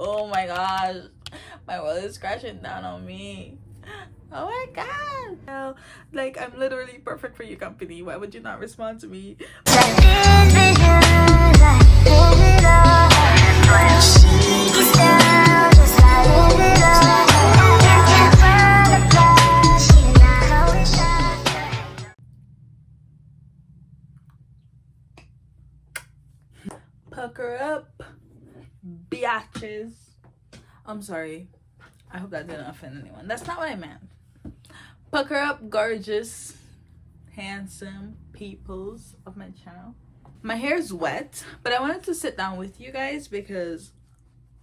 Oh my gosh, my world is crashing down on me. Oh my god. Well, like, I'm literally perfect for your company. Why would you not respond to me? Pucker up, biatches. I'm sorry. I hope that didn't offend anyone. That's not what I meant. Pucker up, gorgeous, handsome peoples of my channel. My hair is wet, but I wanted to sit down with you guys because,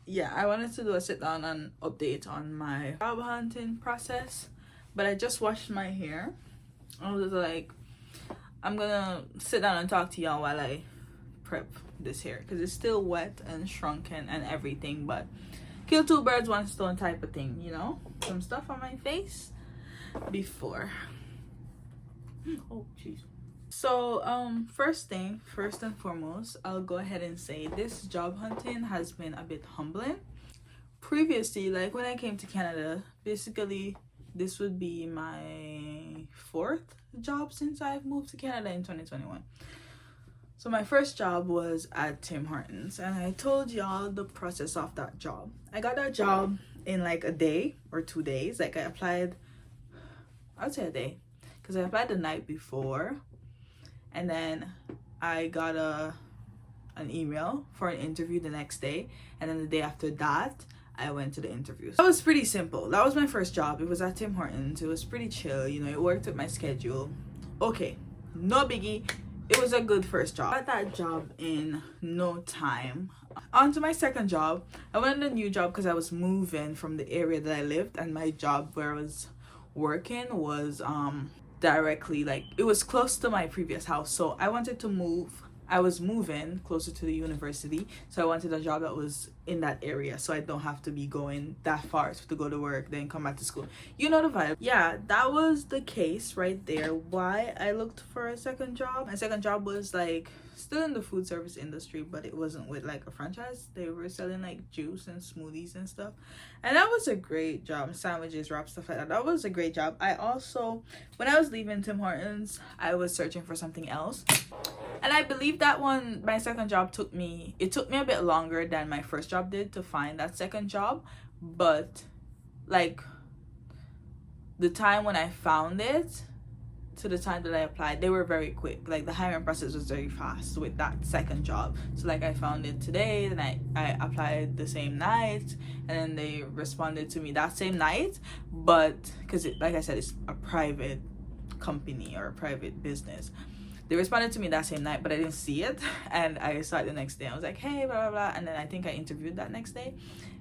yeah, I wanted to do a sit down and update on my job hunting process. But I just washed my hair. I was like, I'm gonna sit down and talk to y'all while I prep this hair because it's still wet and shrunken and everything, but kill two birds one stone type of thing, you know. Some stuff on my face before. Oh jeez. So first and foremost, I'll go ahead and say this job hunting has been a bit humbling. Previously, like when I came to Canada, basically this would be my 4th job since I've moved to Canada in 2021. So my first job was at Tim Hortons, and I told y'all the process of that job. I got that job in like a day or 2 days. Like I applied, I'd say a day, because I applied the night before, and then I got an email for an interview the next day, and then the day after that I went to the interview. That was pretty simple. That was my first job. It was at Tim Hortons. It was pretty chill, you know. It worked with my schedule. Okay, no biggie. It was a good first job. I got that job in no time. On to my second job. I went on a new job because I was moving from the area that I lived, and my job where I was working was directly, like, it was close to my previous house. So I wanted to move. I was moving closer to the university, so I wanted a job that was in that area so I don't have to be going that far to go to work then come back to school. You know the vibe. Yeah, that was the case right there why I looked for a second job. My second job was like still in the food service industry, but it wasn't with like a franchise. They were selling like juice and smoothies and stuff, and that was a great job. Sandwiches, wraps, stuff like that. That was a great job. I also, when I was leaving Tim Hortons, I was searching for something else, and I believe that one, my second job, took me a bit longer than my first job did to find that second job. But like the time when I found it to the time that I applied, they were very quick. Like the hiring process was very fast with that second job. So like I found it today, then I applied the same night, and then they responded to me that same night. But because like I said, it's a private company or a private business, they responded to me that same night, but I didn't see it, and I saw it the next day. I was like, hey, blah blah blah, and then I think I interviewed that next day,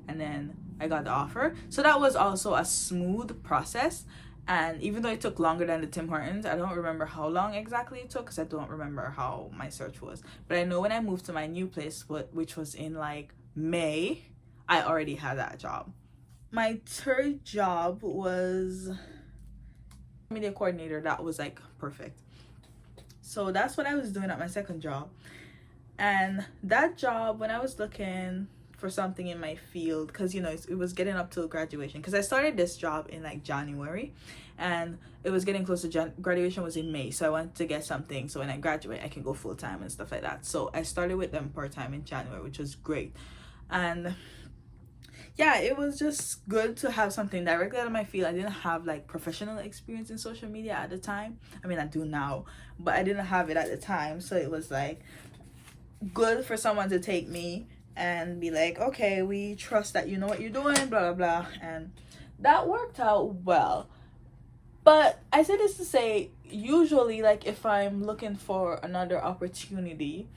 and then I got the offer. So that was also a smooth process. And even though it took longer than the Tim Hortons, I don't remember how long exactly it took because I don't remember how my search was. But I know when I moved to my new place, which was in like May, I already had that job. My third job was media coordinator. That was like perfect. So that's what I was doing at my second job. And that job, when I was looking for something in my field, because you know it was getting up to graduation, because I started this job in like January and it was getting close to graduation was in May, so I wanted to get something so when I graduate I can go full-time and stuff like that. So I started with them part-time in January, which was great. And yeah, it was just good to have something directly out of my field. I didn't have like professional experience in social media at the time. I mean, I do now, but I didn't have it at the time. So it was like good for someone to take me and be like, okay, we trust that you know what you're doing, blah blah blah. And that worked out well. But I say this to say, usually like if I'm looking for another opportunity,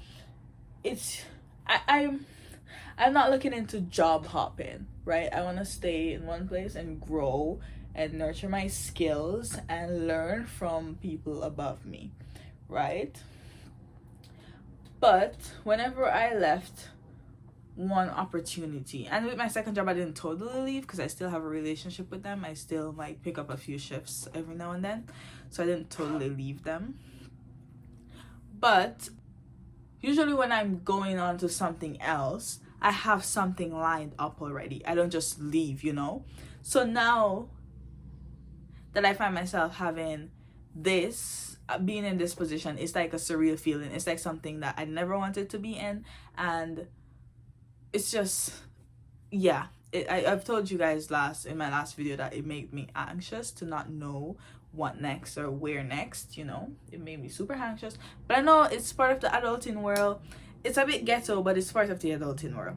I'm not looking into job hopping, right? I want to stay in one place and grow and nurture my skills and learn from people above me, right? But whenever I left one opportunity, and with my second job I didn't totally leave because I still have a relationship with them. I still might pick up a few shifts every now and then, so I didn't totally leave them. But usually when I'm going on to something else, I have something lined up already. I don't just leave, you know. So now that I find myself having this, being in this position, it's like a surreal feeling. It's like something that I never wanted to be in, and it's just, yeah. I've told you guys in my last video that it made me anxious to not know what next or where next, you know. It made me super anxious, but I know it's part of the adulting world. It's a bit ghetto, but it's part of the adulting world.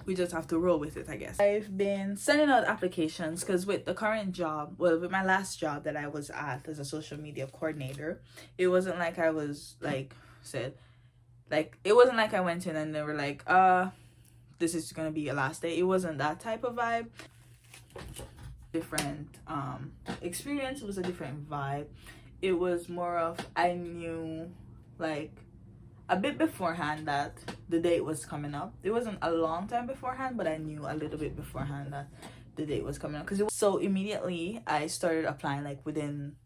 We just have to roll with it, I guess. I've been sending out applications because with the current job, well, with my last job that I was at as a social media coordinator, it wasn't like I was like said, like it wasn't like I went in and they were like, this is gonna be your last day. It wasn't that type of vibe. Different experience. It was a different vibe. It was more of, I knew like a bit beforehand that the date was coming up. It wasn't a long time beforehand, but I knew a little bit beforehand that the date was coming up. Because so immediately I started applying, like within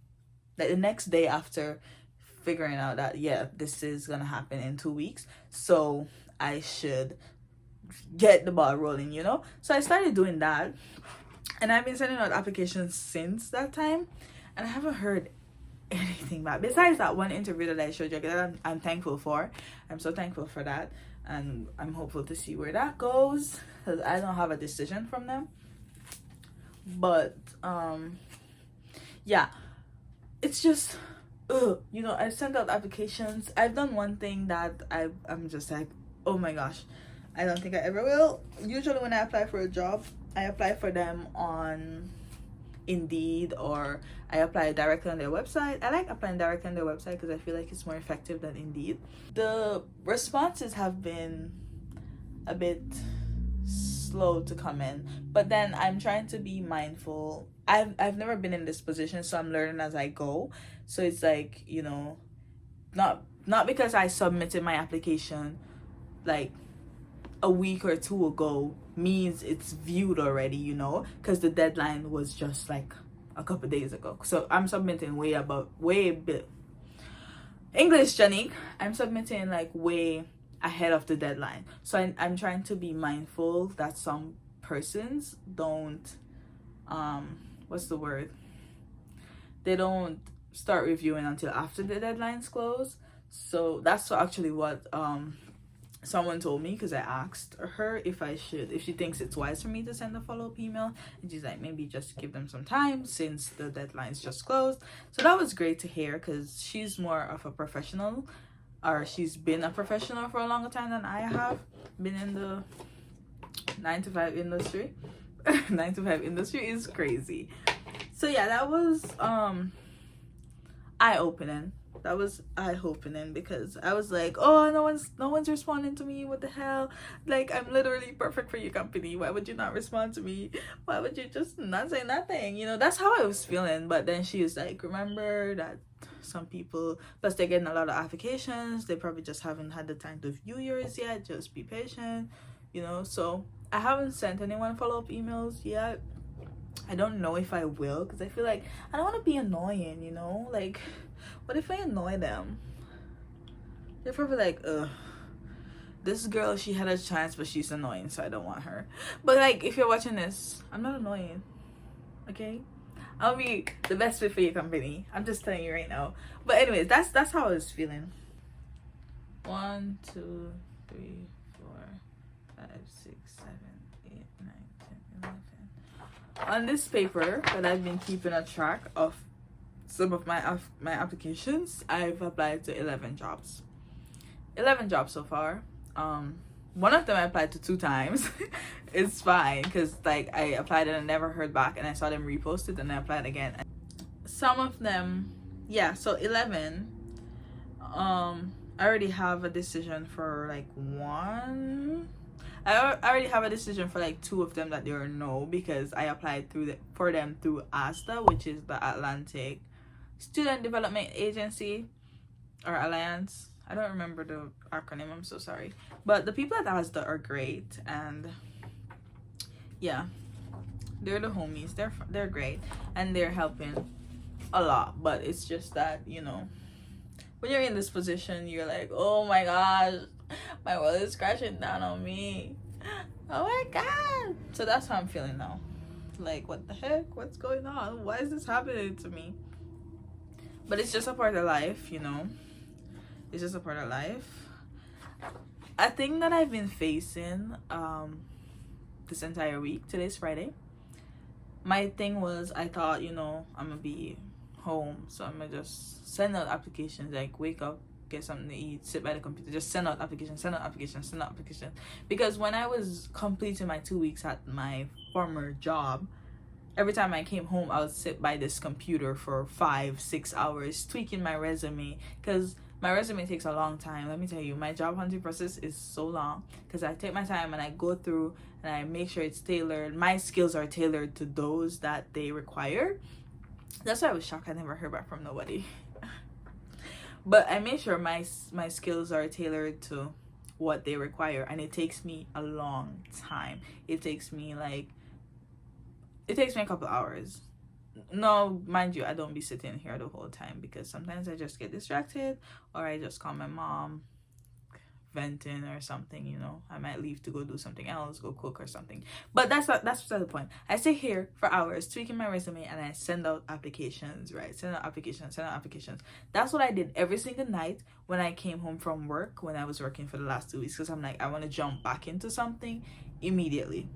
like the next day after figuring out that, yeah, this is gonna happen in 2 weeks, so I should get the ball rolling, you know. So I started doing that, and I've been sending out applications since that time, and I haven't heard anything back besides that one interview that I showed you that I'm thankful for. I'm so thankful for that, and I'm hopeful to see where that goes, because I don't have a decision from them. But yeah, it's just you know, I sent out applications. I've done one thing that I'm just like, oh my gosh, I don't think I ever will. Usually when I apply for a job, I apply for them on Indeed, or I apply directly on their website. I like applying directly on their website because I feel like it's more effective than Indeed. The responses have been a bit slow to come in, but then I'm trying to be mindful. I've never been in this position, so I'm learning as I go. So it's like, you know, not because I submitted my application like a week or two ago means it's viewed already, you know, because the deadline was just like a couple days ago. So I'm submitting way bit English, Janique. I'm submitting like way ahead of the deadline. So I'm trying to be mindful that some persons don't what's the word, they don't start reviewing until after the deadline's closed. So that's actually what someone told me, because I asked her if she thinks it's wise for me to send a follow-up email, and she's like, maybe just give them some time since the deadline's just closed. So that was great to hear, because she's more of a professional, or she's been a professional for a longer time than I have been in the 9-to-5 industry. 9-to-5 industry is crazy. So yeah, that was eye-opening. That was eye-opening, because I was like, oh, no one's responding to me. What the hell? Like, I'm literally perfect for your company. Why would you not respond to me? Why would you just not say nothing? You know, that's how I was feeling. But then she was like, remember that some people, plus they're getting a lot of applications, they probably just haven't had the time to view yours yet. Just be patient, you know. So I haven't sent anyone follow-up emails yet. I don't know if I will, because I feel like I don't want to be annoying, you know. Like, what if I annoy them? They're probably like, ugh, this girl, she had a chance, but she's annoying, so I don't want her. But like, if you're watching this, I'm not annoying, okay? I'll be the best fit for your company. I'm just telling you right now. But anyways, that's how I was feeling. 1, 2, 3, 4, 5, 6, 7, 8, 9, 10, 11. On this paper that I've been keeping a track of some of my applications, I've applied to 11 jobs. 11 jobs so far. One of them I applied to 2 times. It's fine, because like I applied and I never heard back, and I saw them reposted and I applied again. Some of them, yeah, so 11. I already have a decision for like 1. I already have a decision for like 2 of them that they are no, because I applied for them through ASTA, which is the Atlantic Student Development Agency, or Alliance. I don't remember the acronym, I'm so sorry. But the people at ASTA are great, and yeah, they're the homies. They're great, and they're helping a lot. But it's just that, you know, when you're in this position, you're like, oh my gosh, my world is crashing down on me. Oh my god. So that's how I'm feeling now. Like, what the heck? What's going on? Why is this happening to me? But it's just a part of life, you know. It's just a part of life. A thing that I've been facing this entire week. Today's Friday. My thing was, I thought, you know, I'm gonna be home, so I'm gonna just send out applications, like wake up, get something to eat, sit by the computer, just send out applications, send out applications, send out applications. Because when I was completing my 2 weeks at my former job, every time I came home, I would sit by this computer for 5-6 hours tweaking my resume, because my resume takes a long time. Let me tell you, my job hunting process is so long, because I take my time and I go through and I make sure it's tailored. My skills are tailored to those that they require. That's why I was shocked I never heard back from nobody. But I make sure my skills are tailored to what they require, and it takes me a long time. It takes me a couple hours. No, mind you, I don't be sitting here the whole time, because sometimes I just get distracted, or I just call my mom venting or something, you know. I might leave to go do something else, go cook or something. But that's the point. I sit here for hours tweaking my resume, and I send out applications, right? Send out applications. That's what I did every single night when I came home from work, when I was working for the last 2 weeks, because I'm like, I want to jump back into something immediately.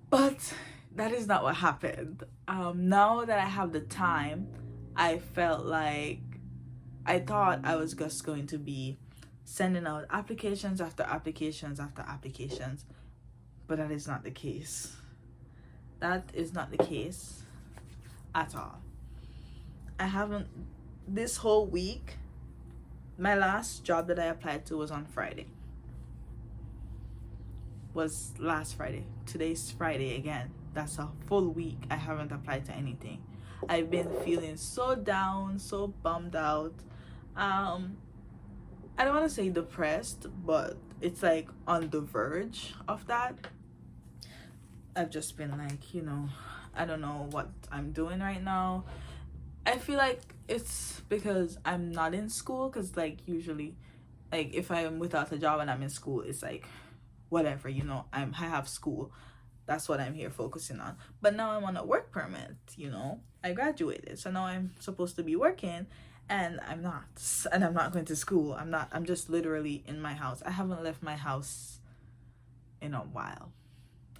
But that is not what happened. Now that I have the time, I felt like I thought I was just going to be sending out applications after applications after applications, but that is not the case. That is not the case at all. I haven't, this whole week, my last job that I applied to was on Friday. Was last Friday. Today's Friday again. That's a full week I haven't applied to anything. I've been feeling so down, so bummed out. I don't want to say depressed, but it's like on the verge of that. I've just been like, you know, I don't know what I'm doing right now. I feel like it's because I'm not in school, because like usually, like if I'm without a job and I'm in school, it's like whatever, you know, I have school. That's what I'm here focusing on. But now I'm on a work permit, you know. I graduated, so now I'm supposed to be working, and I'm not. And I'm not going to school. I'm just literally in my house. I haven't left my house in a while.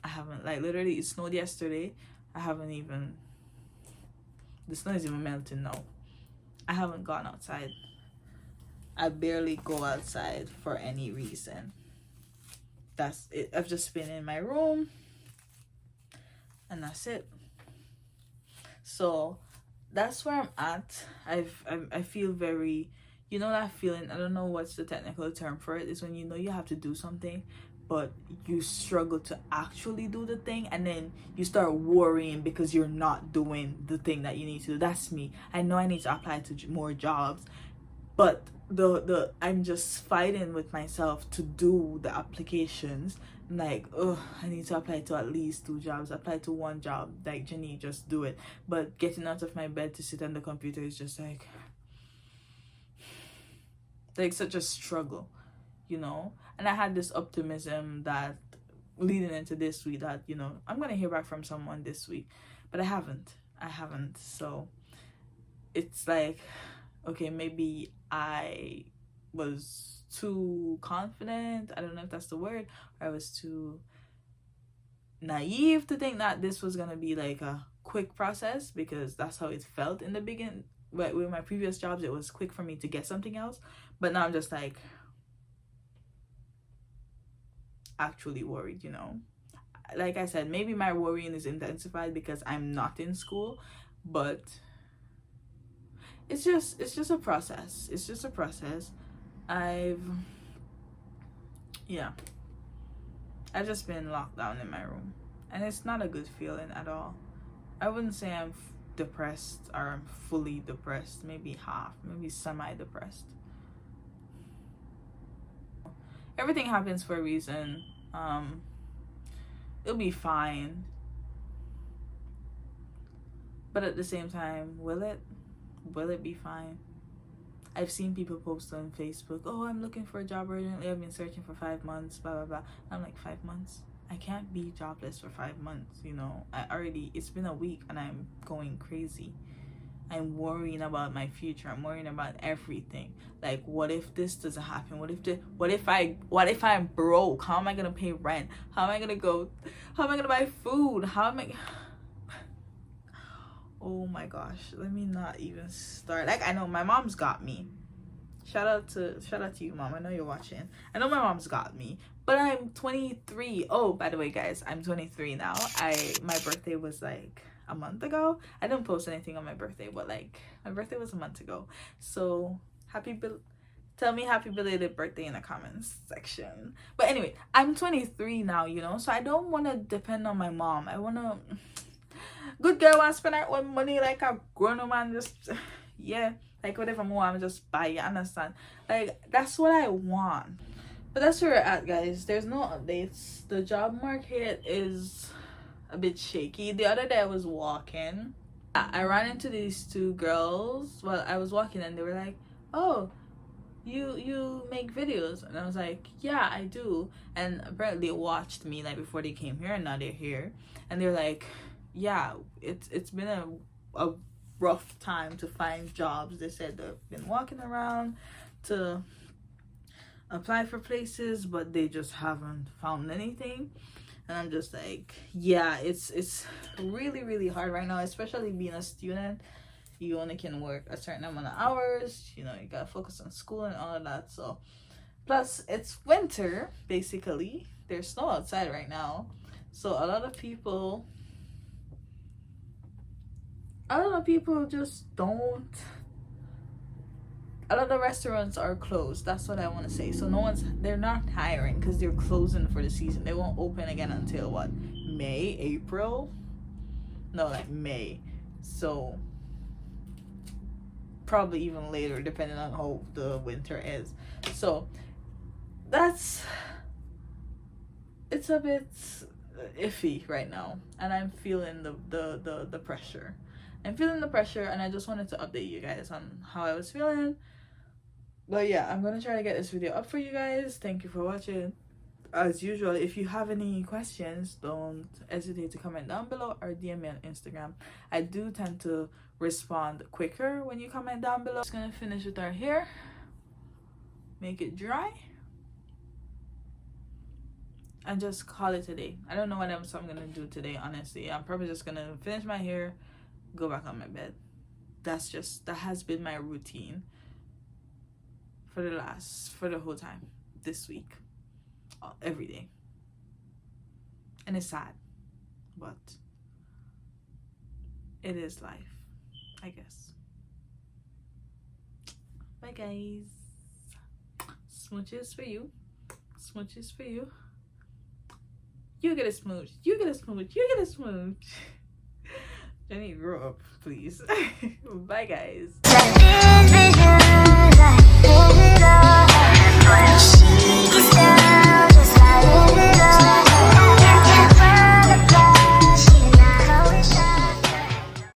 I haven't, like, literally, it snowed yesterday. The snow is even melting now. I haven't gone outside. I barely go outside for any reason. That's it. I've just been in my room, and that's it. So that's where I'm at. I feel very, you know, that feeling, I don't know what's the technical term for it, is when you know you have to do something, but you struggle to actually do the thing, and then you start worrying because you're not doing the thing that you need to do. That's me. I know I need to apply to more jobs, but the I'm just fighting with myself to do the applications. Like, oh, I need to apply to at least 2 jobs, apply to 1 job, like, Jenny, just do it. But getting out of my bed to sit on the computer is just like such a struggle, you know. And I had this optimism that leading into this week that, you know, I'm gonna hear back from someone this week, but I haven't. So it's like, okay, maybe I was too confident. I don't know if that's the word, or I was too naive to think that this was gonna be like a quick process, because that's how it felt in the beginning. But with my previous jobs, it was quick for me to get something else. But now I'm just like actually worried, you know. Like I said, maybe my worrying is intensified because I'm not in school, but it's just a process. It's just a process. I've just been locked down in my room, and it's not a good feeling at all. I wouldn't say I'm depressed or I'm fully depressed, maybe half, maybe semi-depressed. Everything happens for a reason. It'll be fine, but at the same time, will it be fine? I've seen people post on Facebook, oh, I'm looking for a job urgently, I've been searching for 5 months, blah blah blah. I'm like, 5 months? I can't be jobless for 5 months, you know. It's been a week and I'm going crazy. I'm worrying about my future. I'm worrying about everything. Like, what if this doesn't happen? What if I'm broke? How am I gonna pay rent? How am I gonna buy food? Oh my gosh, let me not even start. Like, I know my mom's got me. Shout out to you, Mom. I know you're watching. I know my mom's got me, but I'm 23. Oh, by the way, guys, I'm 23 now. My birthday was like a month ago. I didn't post anything on my birthday, but like my birthday was a month ago. So tell me happy belated birthday in the comments section. But anyway, I'm 23 now, you know, so I don't want to depend on my mom. I want to good girl want to spend her own money like a grown man, just yeah, like whatever more I'm just buy, you understand? Like, that's what I want. But that's where we're at, guys. There's no updates. The job market is a bit shaky. The other day I was walking, I ran into these two girls while I was walking, and they were like, oh, you make videos? And I was like, yeah, I do. And apparently they watched me like before they came here, and now they're here, and they're like, yeah, it's been a rough time to find jobs. They said they've been walking around to apply for places, but they just haven't found anything. And I'm just like, yeah, it's really, really hard right now, especially being a student. You only can work a certain amount of hours, you know, you gotta focus on school and all of that. So plus it's winter, basically. There's snow outside right now, so a lot of people just don't. A lot of restaurants are closed. That's what I want to say. So they're not hiring because they're closing for the season. They won't open again until what, May, April? No, like May. So probably even later, depending on how the winter is. So it's a bit iffy right now, and I'm feeling the pressure. I'm feeling the pressure, and I just wanted to update you guys on how I was feeling. But yeah, I'm gonna try to get this video up for you guys. Thank you for watching. As usual, if you have any questions, don't hesitate to comment down below or DM me on Instagram. I do tend to respond quicker when you comment down below. Just gonna finish with our hair, make it dry, and just call it a day. I don't know what else I'm gonna do today, honestly. I'm probably just gonna finish my hair, go back on my bed. That has been my routine for the whole time this week, every day. And it's sad, but it is life, I guess. Bye guys. Smooches for you, smooches for you. You get a smooch, you get a smooch, you get a smooch. Jenny, grow up, please. Bye guys.